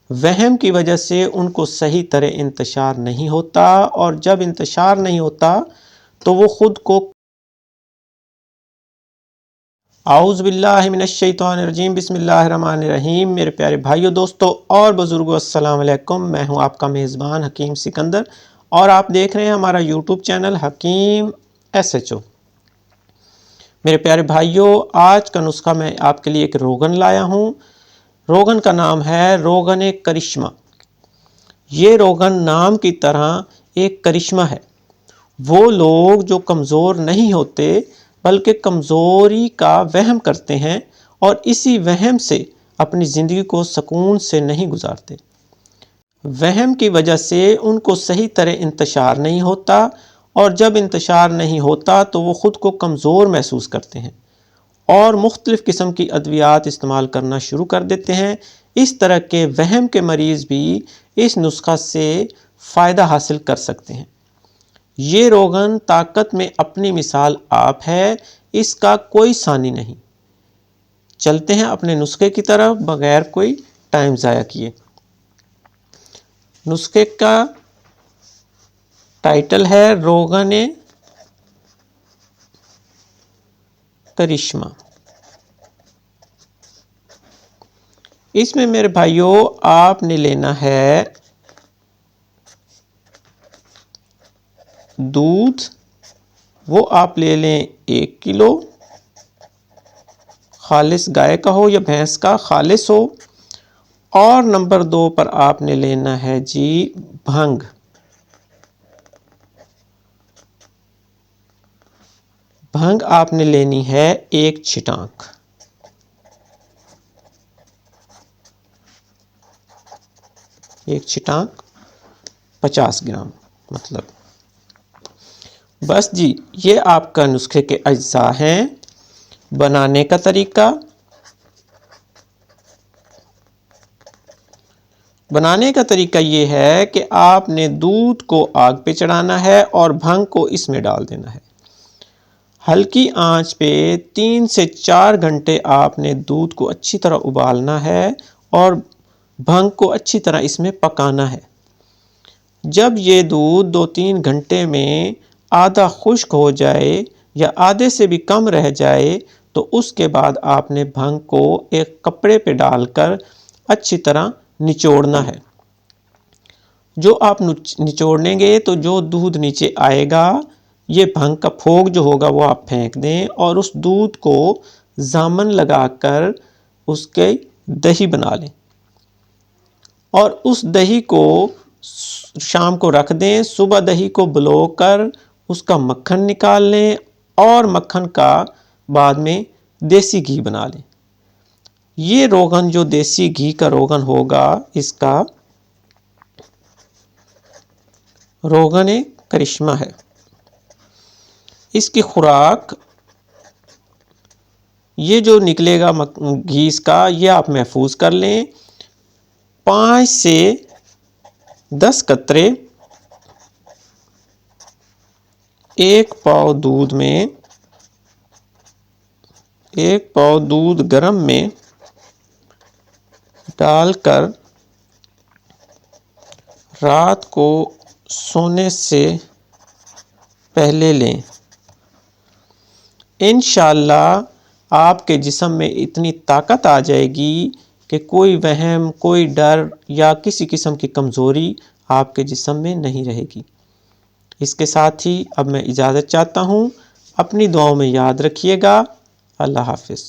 वहम की वजह से उनको सही तरह इंतशार नहीं होता, और जब इंतशार नहीं होता तो वो खुद को आऊज़ बिल्लाहि मिनश्शैतानिर्रजीम बिस्मिल्लाहिर्रहमानिर्रहीम। मेरे प्यारे भाइयों, दोस्तों और बुज़ुर्गों, अस्सलाम वालेकुम। मैं हूं आपका मेज़बान हकीम सिकंदर और आप देख रहे हैं हमारा यूट्यूब चैनल हकीम SHO। मेरे प्यारे भाइयों, आज का नुस्खा मैं आपके लिए एक रोगन लाया हूं। रोगन का नाम है रोगन करिश्मा। ये रोगन नाम की तरह एक करिश्मा है। वो लोग जो कमज़ोर नहीं होते बल्कि कमज़ोरी का वहम करते हैं और इसी वहम से अपनी ज़िंदगी को सुकून से नहीं गुजारते। वहम की वजह से उनको सही तरह इंतशार नहीं होता, और जब इंतशार नहीं होता तो वो ख़ुद को कमज़ोर महसूस करते हैं और मुख्तलिफ़ किस्म की अद्वियात इस्तेमाल करना शुरू कर देते हैं। इस तरह के वहम के मरीज़ भी इस नुस्खा से फ़ायदा हासिल कर सकते हैं। ये रोगन ताकत में अपनी मिसाल आप है, इसका कोई सानी नहीं। चलते हैं अपने नुस्खे की तरफ बगैर कोई टाइम ज़ाया किए। नुस्खे का टाइटल है रोगन करिश्मा। इसमें मेरे भाइयों आपने लेना है दूध, वो आप ले लें 1 किलो, खालिस गाय का हो या भैंस का, खालिस हो। और नंबर 2 पर आपने लेना है जी भंग। भंग आपने लेनी है 1 छिटांक। एक छिटांक 50 ग्राम मतलब। बस जी, ये आपका नुस्खे के अज्जा हैं। बनाने का तरीका। बनाने का तरीका ये है कि आपने दूध को आग पे चढ़ाना है और भंग को इसमें डाल देना है। हल्की आंच पे 3 से 4 घंटे आपने दूध को अच्छी तरह उबालना है और भंग को अच्छी तरह इसमें पकाना है। जब ये दूध 2-3 घंटे में आधा खुश्क हो जाए या आधे से भी कम रह जाए तो उसके बाद आपने भंग को एक कपड़े पे डालकर अच्छी तरह निचोड़ना है। जो आप निचोड़ेंगे तो जो दूध नीचे आएगा, ये भंग का फोग जो होगा वो आप फेंक दें और उस दूध को जामन लगाकर उसके दही बना लें और उस दही को शाम को रख दें। सुबह दही को बलोकर उसका मक्खन निकाल लें और मक्खन का बाद में देसी घी बना लें। ये रोगन जो देसी घी का रोगन होगा, इसका रोगन करिश्मा है। इसकी खुराक ये जो निकलेगा घी इसका, ये आप महफूज कर लें। 5 से 10 कतरे 1 पाव दूध में, 1 पाव दूध गर्म में डालकर रात को सोने से पहले लें। इंशाअल्लाह आपके जिस्म में इतनी ताकत आ जाएगी कि कोई वहम, कोई डर या किसी किस्म की कमज़ोरी आपके जिस्म में नहीं रहेगी। इसके साथ ही अब मैं इजाज़त चाहता हूँ। अपनी दुआओं में याद रखिएगा। अल्लाह हाफ़िज़।